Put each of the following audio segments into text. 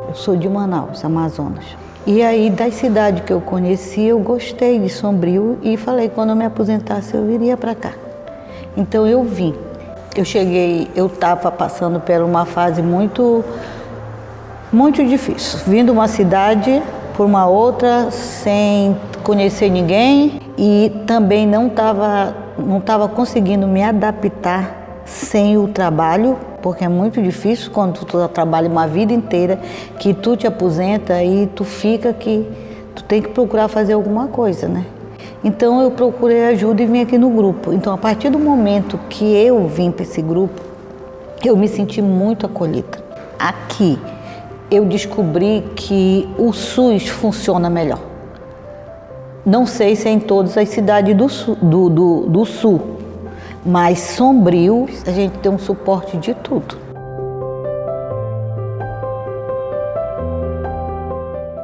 Eu sou de Manaus, Amazonas. E aí, das cidades que eu conheci, eu gostei de Sombrio e falei que quando eu me aposentasse eu viria para cá. Então eu vim. Eu estava passando por uma fase muito difícil. Vindo de uma cidade por uma outra, sem conhecer ninguém e também não estava conseguindo me adaptar sem o trabalho, porque é muito difícil quando tu trabalha uma vida inteira, que tu te aposenta e tu fica que tu tem que procurar fazer alguma coisa, né? Então eu procurei ajuda e vim aqui no grupo. Então a partir do momento que eu vim para esse grupo, eu me senti muito acolhida. Aqui eu descobri que o SUS funciona melhor. Não sei se é em todas as cidades do sul, mas Sombrio a gente tem um suporte de tudo.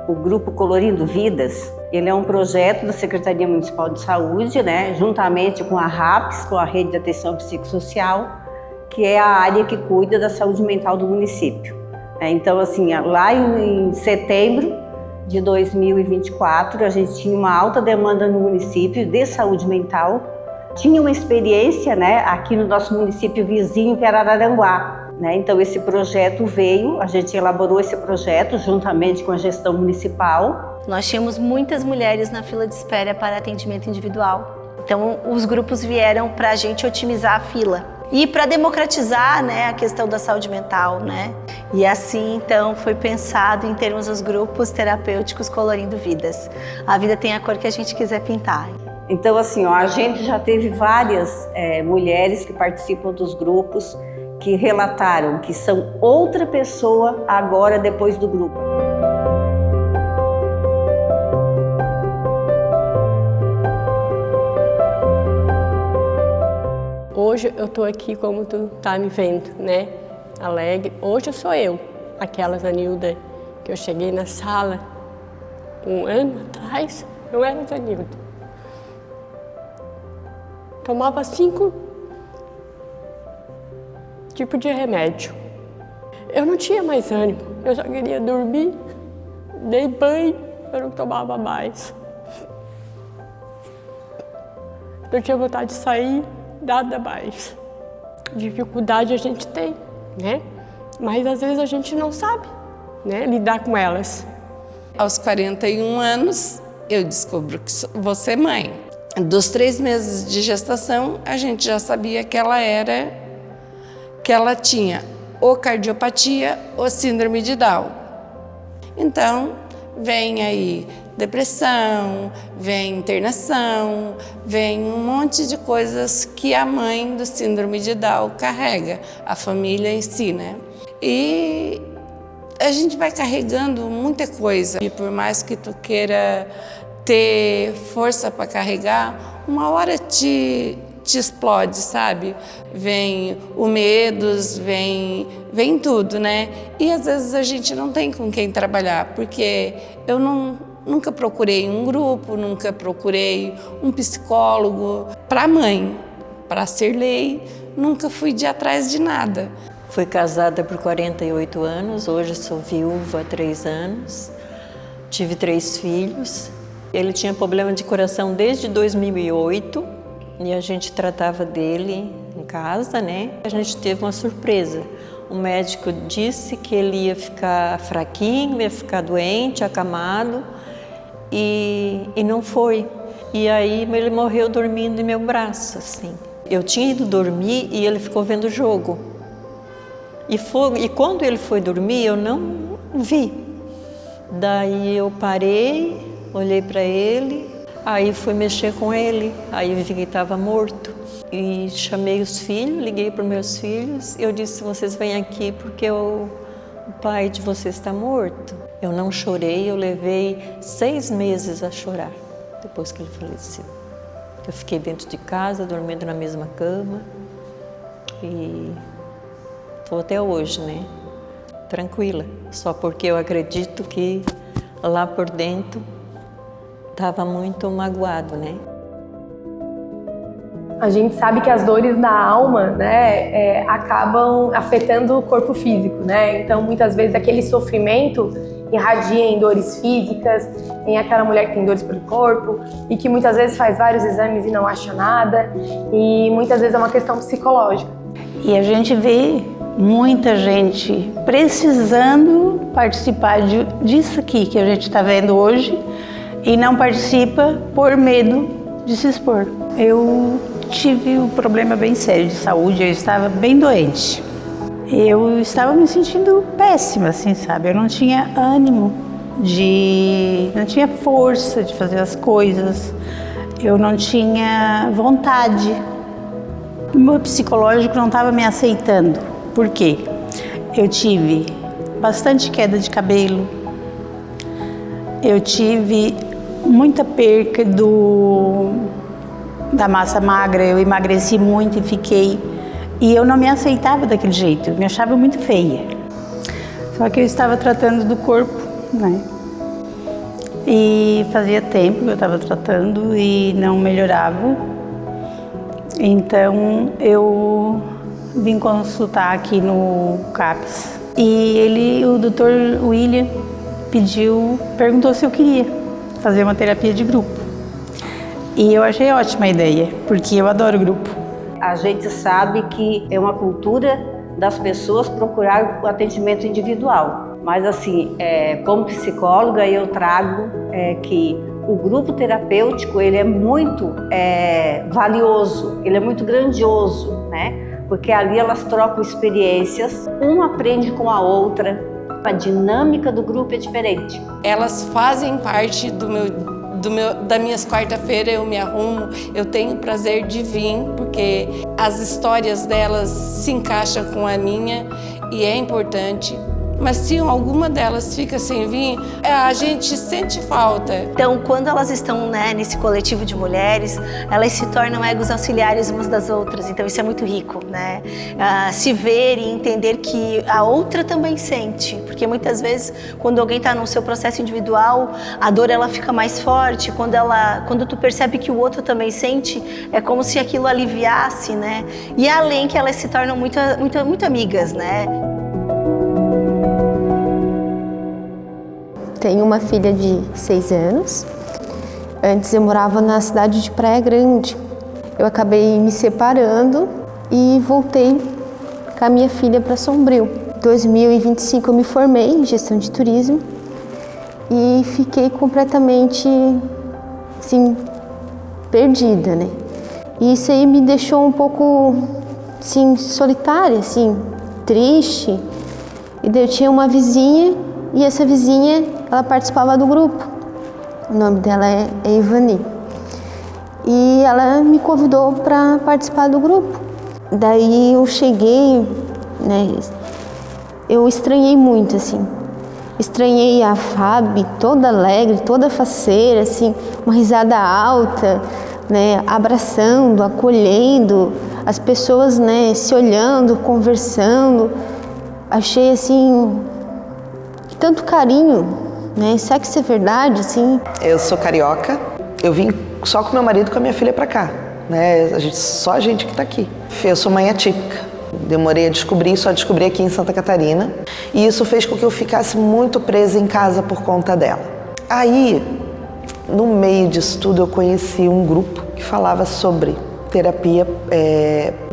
O Grupo Colorindo Vidas, ele é um projeto da Secretaria Municipal de Saúde, né, juntamente com a RAPS, com a Rede de Atenção Psicossocial, que é a área que cuida da saúde mental do município. Então, assim, lá em setembro de 2024, a gente tinha uma alta demanda no município de saúde mental. Tinha uma experiência, né, aqui no nosso município vizinho, que era Araranguá, né? Então esse projeto veio, a gente elaborou esse projeto juntamente com a gestão municipal. Nós tínhamos muitas mulheres na fila de espera para atendimento individual. Então os grupos vieram para a gente otimizar a fila e para democratizar, né, a questão da saúde mental, né? E assim, então, foi pensado em termos dos grupos terapêuticos Colorindo Vidas. A vida tem a cor que a gente quiser pintar. Então, assim, a gente já teve várias mulheres que participam dos grupos que relataram que são outra pessoa agora depois do grupo. Hoje eu estou aqui como tu tá me vendo, né? Alegre. Hoje eu sou eu, aquela Zanilda que eu cheguei na sala um ano atrás, eu era Zanilda. Tomava 5 tipos de remédio. Eu não tinha mais ânimo, eu só queria dormir, dei banho, eu não tomava mais. Eu tinha vontade de sair, nada mais. Dificuldade a gente tem, né? Mas às vezes a gente não sabe, né, lidar com elas. Aos 41 anos, eu descubro que vou ser mãe. Dos 3 meses de gestação, a gente já sabia que ela tinha ou cardiopatia ou síndrome de Down. Então, vem aí depressão, vem internação, vem um monte de coisas que a mãe do síndrome de Down carrega, a família em si, né? E a gente vai carregando muita coisa. E por mais que tu queira ter força para carregar, uma hora te explode, sabe? Vem o medos, vem tudo, né? E às vezes a gente não tem com quem trabalhar, porque eu nunca procurei um grupo, nunca procurei um psicólogo. Para mãe, para ser lei, nunca fui de atrás de nada. Fui casada por 48 anos, hoje sou viúva há 3 anos, tive 3 filhos. Ele tinha problema de coração desde 2008 e a gente tratava dele em casa, né? A gente teve uma surpresa. O médico disse que ele ia ficar fraquinho, ia ficar doente, acamado e não foi. E aí ele morreu dormindo em meu braço, assim. Eu tinha ido dormir e ele ficou vendo o jogo. E quando ele foi dormir, eu não vi. Daí eu parei, olhei para ele, aí fui mexer com ele, aí vi que ele estava morto. E chamei os filhos, liguei para os meus filhos, eu disse, vocês vêm aqui porque o pai de vocês está morto. Eu não chorei, eu levei 6 meses a chorar, depois que ele faleceu. Eu fiquei dentro de casa, dormindo na mesma cama e estou até hoje, né? Tranquila, só porque eu acredito que lá por dentro estava muito magoado, né? A gente sabe que as dores da alma, né, acabam afetando o corpo físico, né? Então, muitas vezes, aquele sofrimento irradia em dores físicas, em aquela mulher que tem dores pelo corpo e que muitas vezes faz vários exames e não acha nada, e muitas vezes é uma questão psicológica. E a gente vê muita gente precisando participar disso aqui que a gente está vendo hoje e não participa por medo de se expor. Eu tive um problema bem sério de saúde, eu estava bem doente. Eu estava me sentindo péssima, assim, sabe? Eu não tinha ânimo não tinha força de fazer as coisas, eu não tinha vontade. O meu psicológico não estava me aceitando. Por quê? Eu tive bastante queda de cabelo, eu tive muita perca da massa magra, eu emagreci muito e eu não me aceitava daquele jeito, eu me achava muito feia. Só que eu estava tratando do corpo, né? E fazia tempo que eu estava tratando e não melhorava. Então eu vim consultar aqui no CAPS e o Dr. William perguntou se eu queria fazer uma terapia de grupo. E eu achei ótima a ideia, porque eu adoro grupo. A gente sabe que é uma cultura das pessoas procurar o atendimento individual. Mas assim, como psicóloga, eu trago que o grupo terapêutico ele é muito valioso, ele é muito grandioso, né? Porque ali elas trocam experiências, uma aprende com a outra, a dinâmica do grupo é diferente. Elas fazem parte das minhas quarta-feira, eu me arrumo, eu tenho prazer de vir, porque as histórias delas se encaixam com a minha e é importante. Mas se alguma delas fica sem vir, a gente sente falta. Então, quando elas estão, né, nesse coletivo de mulheres, elas se tornam egos auxiliares umas das outras. Então, isso é muito rico, né? Se ver e entender que a outra também sente. Porque muitas vezes, quando alguém está no seu processo individual, a dor ela fica mais forte. Quando tu percebe que o outro também sente, é como se aquilo aliviasse, né? E além que elas se tornam muito amigas, né? Tenho uma filha de 6 anos. Antes eu morava na cidade de Praia Grande. Eu acabei me separando e voltei com a minha filha para Sombrio. Em 2025 eu me formei em gestão de turismo e fiquei completamente, assim, perdida, né? E isso aí me deixou um pouco, assim, solitária, assim, triste. E daí eu tinha uma vizinha e essa vizinha, ela participava do grupo. O nome dela é Ivani. E ela me convidou para participar do grupo. Daí eu cheguei, né? Eu estranhei muito, assim. Estranhei a Fábio, toda alegre, toda faceira, assim, uma risada alta, né? Abraçando, acolhendo, as pessoas, né? Se olhando, conversando. Achei, assim, tanto carinho, né? Será que isso é verdade, assim? Eu sou carioca, eu vim só com meu marido e com a minha filha pra cá, né? Só a gente que tá aqui. Eu sou mãe atípica, demorei a descobrir, só descobri aqui em Santa Catarina, e isso fez com que eu ficasse muito presa em casa por conta dela. Aí, no meio disso tudo, eu conheci um grupo que falava sobre terapia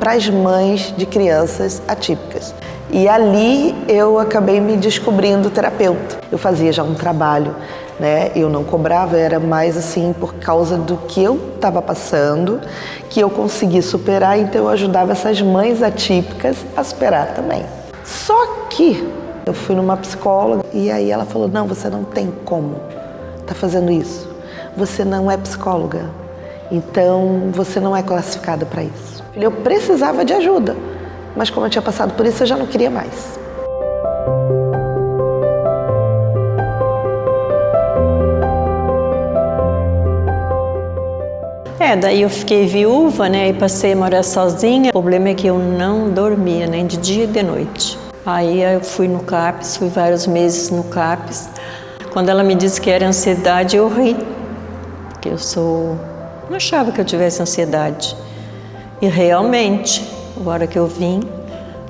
para as mães de crianças atípicas. E ali eu acabei me descobrindo terapeuta. Eu fazia já um trabalho, né? Eu não cobrava, era mais assim por causa do que eu estava passando, que eu consegui superar, então eu ajudava essas mães atípicas a superar também. Só que eu fui numa psicóloga e aí ela falou: não, você não tem como tá fazendo isso. Você não é psicóloga, então você não é classificada para isso. Eu precisava de ajuda. Mas como eu tinha passado por isso, eu já não queria mais. Daí eu fiquei viúva, né, e passei a morar sozinha. O problema é que eu não dormia, nem de dia e de noite. Aí eu fui no CAPS, fui vários meses no CAPS. Quando ela me disse que era ansiedade, eu ri. porque não achava que eu tivesse ansiedade. E realmente, agora que eu vim,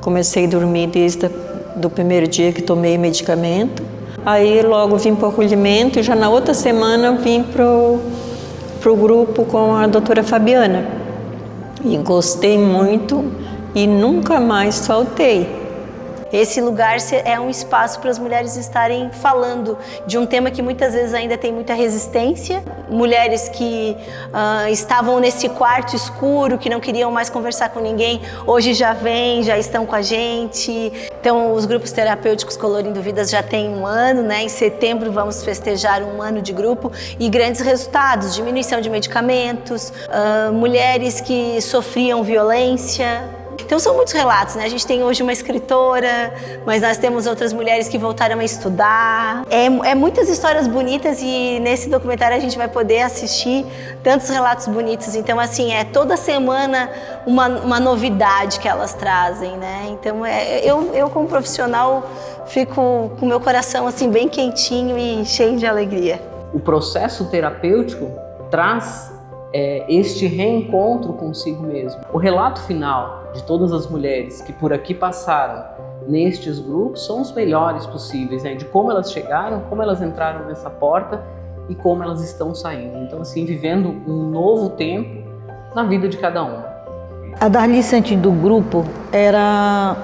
comecei a dormir desde o primeiro dia que tomei medicamento. Aí logo vim para o acolhimento e já na outra semana vim pro grupo com a doutora Fabiana. E gostei muito e nunca mais faltei. Esse lugar é um espaço para as mulheres estarem falando de um tema que muitas vezes ainda tem muita resistência. Mulheres que estavam nesse quarto escuro, que não queriam mais conversar com ninguém, hoje já estão com a gente. Então, os grupos terapêuticos Colorindo Vidas já tem 1 ano, né? Em setembro vamos festejar 1 ano de grupo e grandes resultados, diminuição de medicamentos, mulheres que sofriam violência. Então são muitos relatos, né? A gente tem hoje uma escritora, mas nós temos outras mulheres que voltaram a estudar. É muitas histórias bonitas e nesse documentário a gente vai poder assistir tantos relatos bonitos. Então assim, toda semana uma novidade que elas trazem, né? Então eu como profissional fico com o meu coração assim bem quentinho e cheio de alegria. O processo terapêutico traz este reencontro consigo mesmo. O relato final de todas as mulheres que por aqui passaram nestes grupos são os melhores possíveis, né? De como elas chegaram, como elas entraram nessa porta e como elas estão saindo. Então, assim, vivendo um novo tempo na vida de cada uma. A Darlice antes do grupo era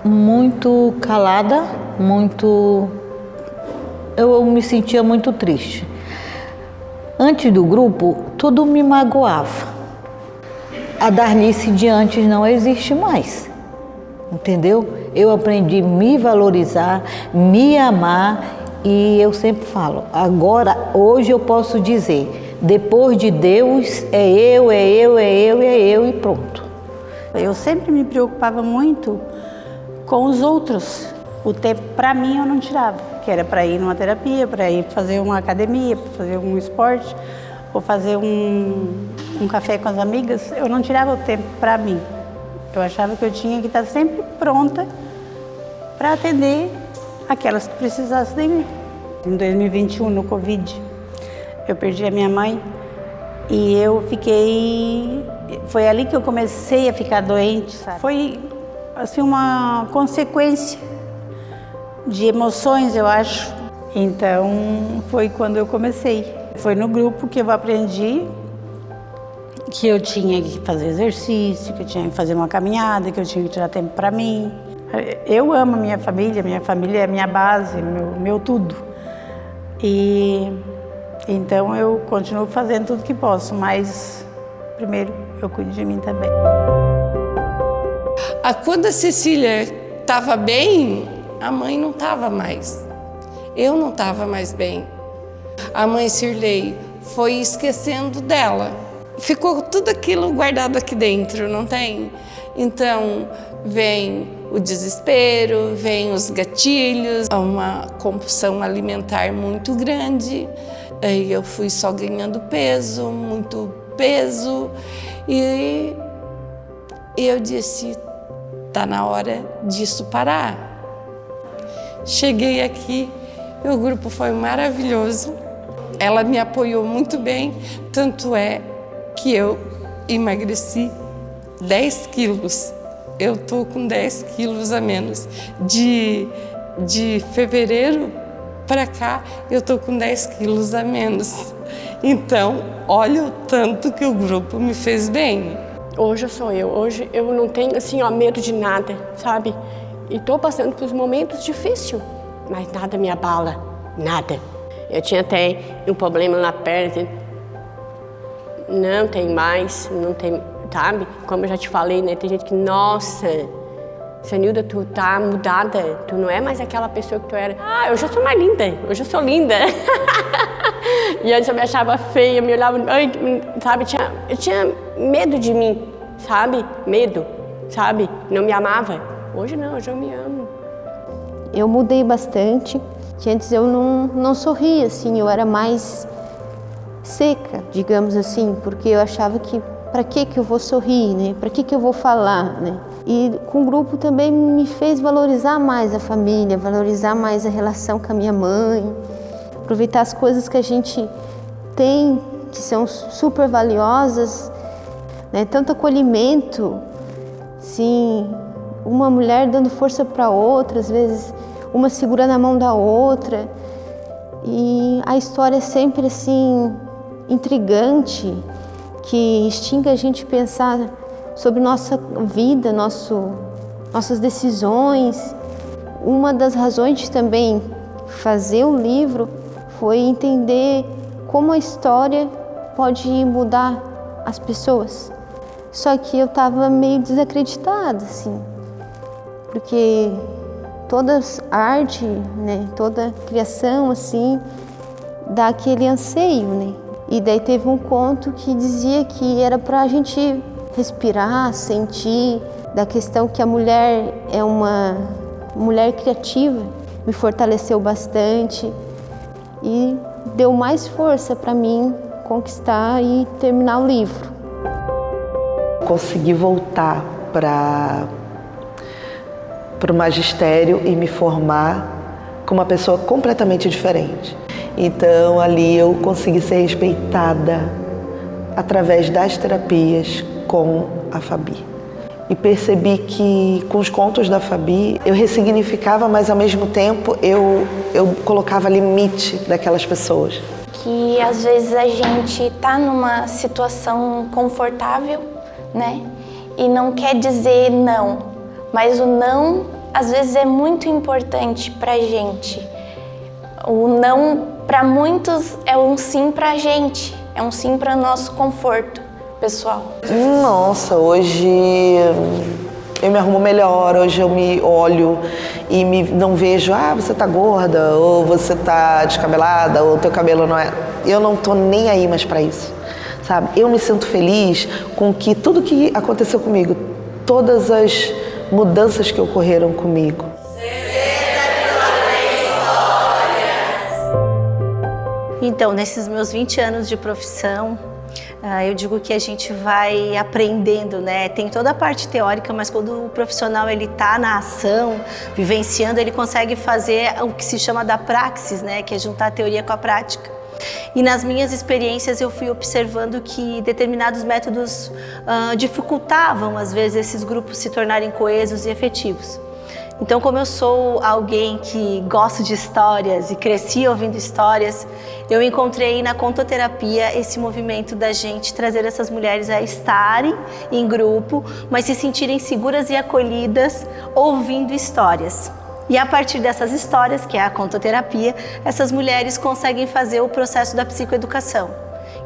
muito calada, eu me sentia muito triste. Antes do grupo, tudo me magoava. A Darlice de antes não existe mais, entendeu? Eu aprendi a me valorizar, me amar e eu sempre falo, agora, hoje eu posso dizer, depois de Deus, é eu e pronto. Eu sempre me preocupava muito com os outros. O tempo para mim eu não tirava, que era para ir numa terapia, para ir fazer uma academia, para fazer um esporte, ou fazer um café com as amigas. Eu não tirava o tempo para mim. Eu achava que eu tinha que estar sempre pronta para atender aquelas que precisassem de mim. Em 2021, no Covid, eu perdi a minha mãe e eu fiquei... Foi ali que eu comecei a ficar doente, sabe? Foi assim uma consequência de emoções, eu acho. Então, foi quando eu comecei. Foi no grupo que eu aprendi que eu tinha que fazer exercício, que eu tinha que fazer uma caminhada, que eu tinha que tirar tempo para mim. Eu amo minha família é minha base, meu tudo. E então eu continuo fazendo tudo que posso, mas primeiro eu cuido de mim também. Quando a Cecília estava bem, a mãe não estava mais. Eu não estava mais bem. A mãe Cirlei foi esquecendo dela. Ficou tudo aquilo guardado aqui dentro, não tem? Então, vem o desespero, vem os gatilhos, uma compulsão alimentar muito grande. Aí eu fui só ganhando peso, muito peso. E eu disse, tá na hora disso parar. Cheguei aqui, o grupo foi maravilhoso. Ela me apoiou muito bem, tanto é que eu emagreci 10 quilos. Eu tô com 10 quilos a menos. De fevereiro para cá, eu tô com 10 quilos a menos. Então, olha o tanto que o grupo me fez bem. Hoje sou eu. Hoje eu não tenho assim, medo de nada, sabe? E tô passando por momentos difíceis, mas nada me abala, nada. Eu tinha até um problema na perna, não tem mais, não tem, sabe? Como eu já te falei, né? Tem gente que, nossa, Senilda, tu tá mudada, tu não é mais aquela pessoa que tu era. Hoje eu sou mais linda, hoje eu sou linda. E antes eu me achava feia, me olhava, sabe? Eu tinha medo de mim, sabe? Medo, sabe? Não me amava. Hoje não, hoje eu me amo. Eu mudei bastante, que antes eu não sorria, assim, eu era mais seca, digamos assim, porque eu achava que para que eu vou sorrir, né? Para que eu vou falar, né? E com o grupo também me fez valorizar mais a família, valorizar mais a relação com a minha mãe, aproveitar as coisas que a gente tem que são super valiosas, né? Tanto acolhimento, sim, uma mulher dando força para outra, às vezes uma segurando a mão da outra. E a história é sempre assim intrigante, que instiga a gente a pensar sobre nossa vida, nossas decisões. Uma das razões de também fazer o livro foi entender como a história pode mudar as pessoas. Só que eu estava meio desacreditada, assim, porque toda arte, né, toda criação, assim, dá aquele anseio, né? E daí teve um conto que dizia que era para a gente respirar, sentir, da questão que a mulher é uma mulher criativa. Me fortaleceu bastante e deu mais força para mim conquistar e terminar o livro. Consegui voltar para o magistério e me formar com uma pessoa completamente diferente. Então ali eu consegui ser respeitada através das terapias com a Fabi. E percebi que com os contos da Fabi eu ressignificava, mas ao mesmo tempo eu colocava limite daquelas pessoas. Que às vezes a gente tá numa situação confortável, né? E não quer dizer não, mas o não às vezes é muito importante pra gente. O não para muitos é um sim pra gente, é um sim para nosso conforto pessoal. Nossa, hoje eu me arrumo melhor, hoje eu me olho e não vejo, você tá gorda, ou você tá descabelada, ou teu cabelo não é... Eu não tô nem aí mais pra isso, sabe? Eu me sinto feliz com que tudo que aconteceu comigo, todas as mudanças que ocorreram comigo. Então, nesses meus 20 anos de profissão, eu digo que a gente vai aprendendo, né? Tem toda a parte teórica, mas quando o profissional ele tá na ação, vivenciando, ele consegue fazer o que se chama da praxis, né? Que é juntar a teoria com a prática. E nas minhas experiências eu fui observando que determinados métodos dificultavam, às vezes, esses grupos se tornarem coesos e efetivos. Então, como eu sou alguém que gosta de histórias e cresci ouvindo histórias, eu encontrei na contoterapia esse movimento da gente trazer essas mulheres a estarem em grupo, mas se sentirem seguras e acolhidas ouvindo histórias. E a partir dessas histórias, que é a contoterapia, essas mulheres conseguem fazer o processo da psicoeducação,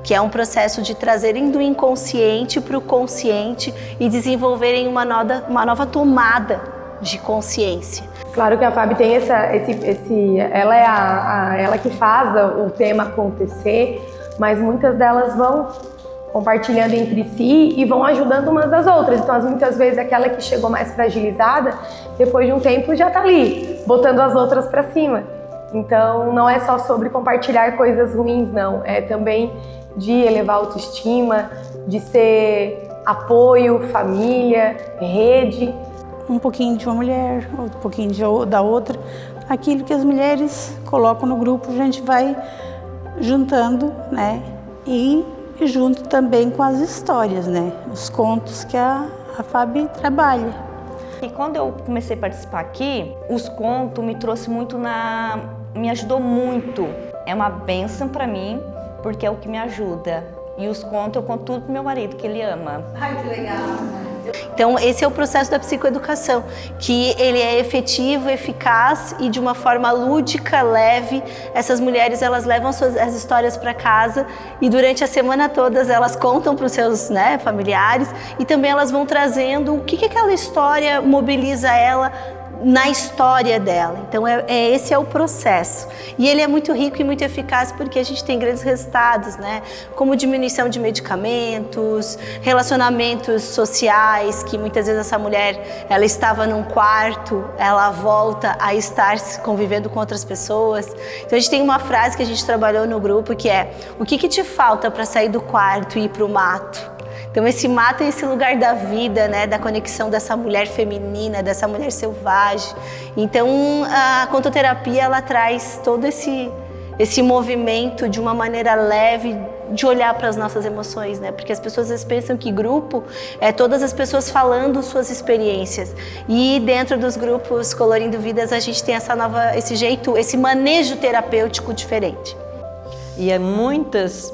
que é um processo de trazerem do inconsciente para o consciente e desenvolverem uma nova tomada de consciência. Claro que a Fabi tem ela é ela que faz o tema acontecer, mas muitas delas vão compartilhando entre si e vão ajudando umas das outras. Então, muitas vezes aquela que chegou mais fragilizada, depois de um tempo já tá ali, botando as outras para cima. Então, não é só sobre compartilhar coisas ruins, não. É também de elevar a autoestima, de ser apoio, família, rede. Um pouquinho de uma mulher, um pouquinho da outra. Aquilo que as mulheres colocam no grupo, a gente vai juntando, né? E junto também com as histórias, né? Os contos que a Fabi trabalha. E quando eu comecei a participar aqui, os contos me ajudou muito. É uma bênção para mim, porque é o que me ajuda. E os contos eu conto tudo pro meu marido, que ele ama. Ai, que legal! Então, esse é o processo da psicoeducação, que ele é efetivo, eficaz e de uma forma lúdica, leve. Essas mulheres, elas levam as histórias para casa e durante a semana toda elas contam para os seus familiares e também elas vão trazendo o que aquela história mobiliza ela na história dela. Então esse é o processo. E ele é muito rico e muito eficaz porque a gente tem grandes resultados, né? Como diminuição de medicamentos, relacionamentos sociais, que muitas vezes essa mulher, ela estava num quarto, ela volta a estar convivendo com outras pessoas. Então a gente tem uma frase que a gente trabalhou no grupo que é: o que te falta para sair do quarto e ir para o mato? Então esse mato é esse lugar da vida, né, da conexão dessa mulher feminina, dessa mulher selvagem. Então a contoterapia ela traz todo esse movimento de uma maneira leve, de olhar para as nossas emoções, né? Porque as pessoas às vezes pensam que grupo é todas as pessoas falando suas experiências. E dentro dos grupos Colorindo Vidas a gente tem esse jeito, esse manejo terapêutico diferente. E muitas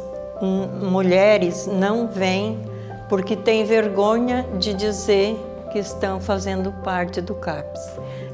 mulheres não vêm porque têm vergonha de dizer que estão fazendo parte do CAPS.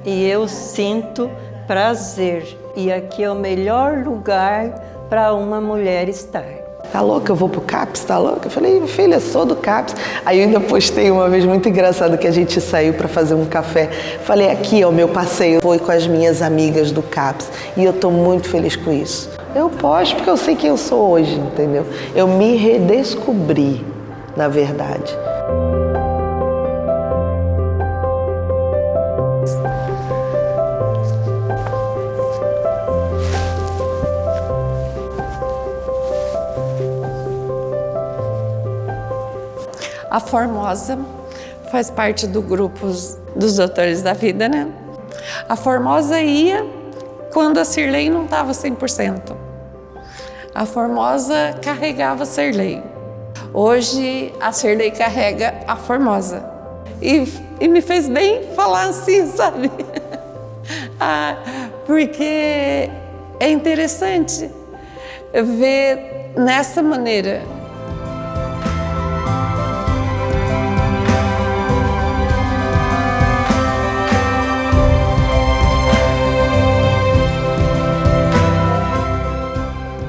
E eu sinto prazer. E aqui é o melhor lugar para uma mulher estar. Tá louca? Eu vou pro CAPS? Tá louca? Eu falei, filha, sou do CAPS. Aí eu ainda postei uma vez muito engraçado que a gente saiu para fazer um café. Falei, aqui ó, meu passeio foi com as minhas amigas do CAPS. E eu tô muito feliz com isso. Eu posto porque eu sei quem eu sou hoje, entendeu? Eu me redescobri, na verdade. A Formosa faz parte do grupo dos Doutores da Vida, né? A Formosa ia quando a Sirlei não estava 100%. A Formosa carregava a Sirlei. Hoje a Sirlei carrega a Formosa. E me fez bem falar assim, sabe? Porque é interessante ver nessa maneira.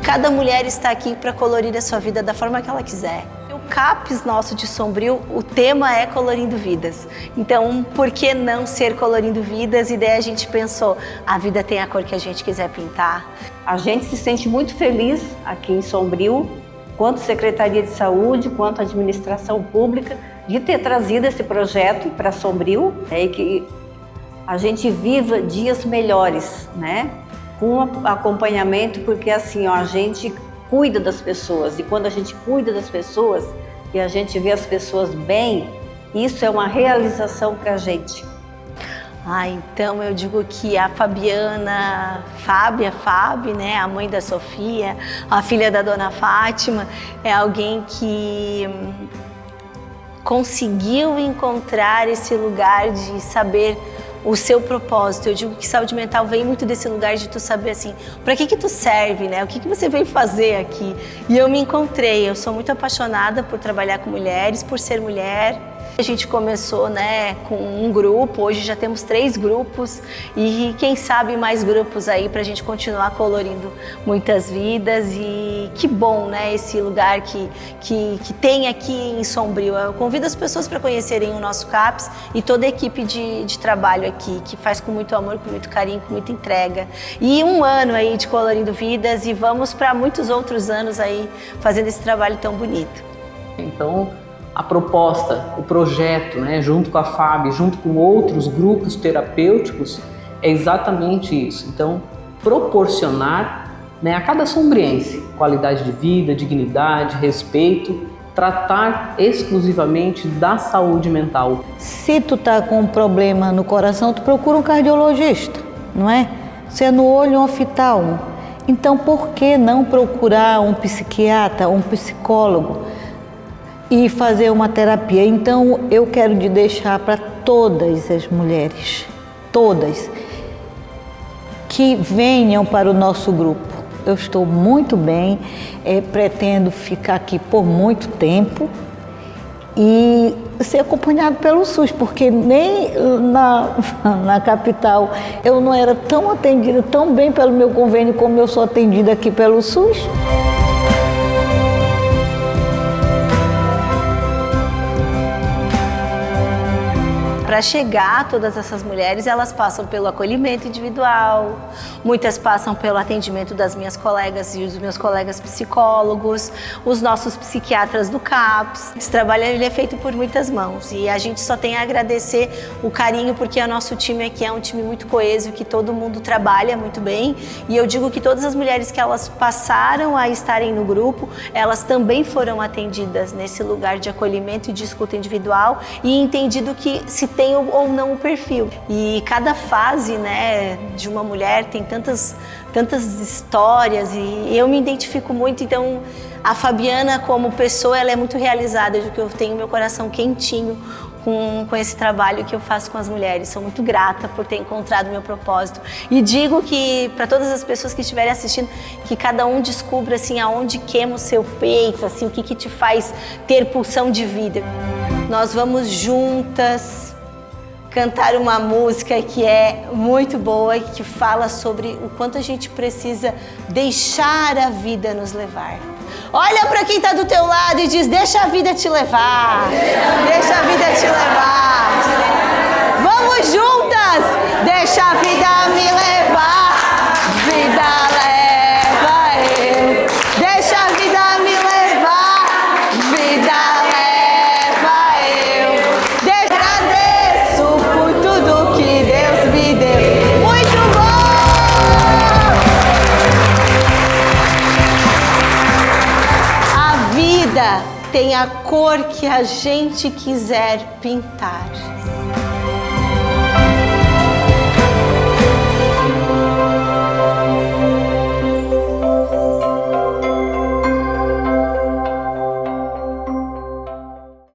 Cada mulher está aqui para colorir a sua vida da forma que ela quiser. O CAPS nosso de Sombrio, o tema é Colorindo Vidas. Então, por que não ser Colorindo Vidas? E daí a gente pensou, a vida tem a cor que a gente quiser pintar. A gente se sente muito feliz aqui em Sombrio, quanto Secretaria de Saúde, quanto Administração Pública, de ter trazido esse projeto para Sombrio, e que a gente viva dias melhores, né? Com acompanhamento, porque assim, ó, a gente cuida das pessoas, e quando a gente cuida das pessoas e a gente vê as pessoas bem, isso é uma realização para a gente. Então eu digo que a Fabiana, a Fábio, né, a mãe da Sofia, a filha da Dona Fátima, é alguém que conseguiu encontrar esse lugar de saber o seu propósito. Eu digo que saúde mental vem muito desse lugar de tu saber assim, para que tu serve, né? O que você veio fazer aqui? E eu me encontrei, eu sou muito apaixonada por trabalhar com mulheres, por ser mulher. A gente começou, né, com um grupo, hoje já temos 3 grupos e quem sabe mais grupos aí pra gente continuar colorindo muitas vidas. E que bom, né, esse lugar que tem aqui em Sombrio. Eu convido as pessoas para conhecerem o nosso CAPS e toda a equipe de trabalho aqui, que faz com muito amor, com muito carinho, com muita entrega. E um ano aí de Colorindo Vidas e vamos para muitos outros anos aí fazendo esse trabalho tão bonito. Então, a proposta, o projeto, né, junto com a FAB, junto com outros grupos terapêuticos, é exatamente isso. Então, proporcionar, né, a cada sombriense qualidade de vida, dignidade, respeito, tratar exclusivamente da saúde mental. Se tu tá com um problema no coração, tu procura um cardiologista, não é? Se é no olho, um oftalmo. Então, por que não procurar um psiquiatra, um psicólogo? E fazer uma terapia. Então, eu quero deixar para todas as mulheres, todas, que venham para o nosso grupo. Eu estou muito bem, pretendo ficar aqui por muito tempo e ser acompanhado pelo SUS, porque nem na capital eu não era tão atendida, tão bem pelo meu convênio como eu sou atendida aqui pelo SUS. Para chegar a todas essas mulheres, elas passam pelo acolhimento individual, muitas passam pelo atendimento das minhas colegas e dos meus colegas psicólogos, os nossos psiquiatras do CAPS. Esse trabalho ele é feito por muitas mãos e a gente só tem a agradecer o carinho, porque o nosso time aqui é um time muito coeso, que todo mundo trabalha muito bem. E eu digo que todas as mulheres que elas passaram a estarem no grupo, elas também foram atendidas nesse lugar de acolhimento e de escuta individual e entendido que se tem ou não o perfil. E cada fase, né, de uma mulher tem tantas histórias e eu me identifico muito, então A Fabiana, como pessoa, ela é muito realizada, de que eu tenho meu coração quentinho com esse trabalho que eu faço com as mulheres. Sou muito grata por ter encontrado meu propósito. E digo que, para todas as pessoas que estiverem assistindo, que cada um descubra assim, aonde queima o seu peito, assim, o que te faz ter pulsão de vida. Nós vamos juntas cantar uma música que é muito boa e que fala sobre o quanto a gente precisa deixar a vida nos levar. Olha para quem está do teu lado e diz: deixa a vida te levar. Deixa a vida te levar. Vamos juntas! Deixa a vida me levar. Vida leva eu. Deixa a vida me levar. Vida leva eu. Agradeço por tudo que Deus me deu. Muito bom! A vida tem a cor que a gente quiser pintar.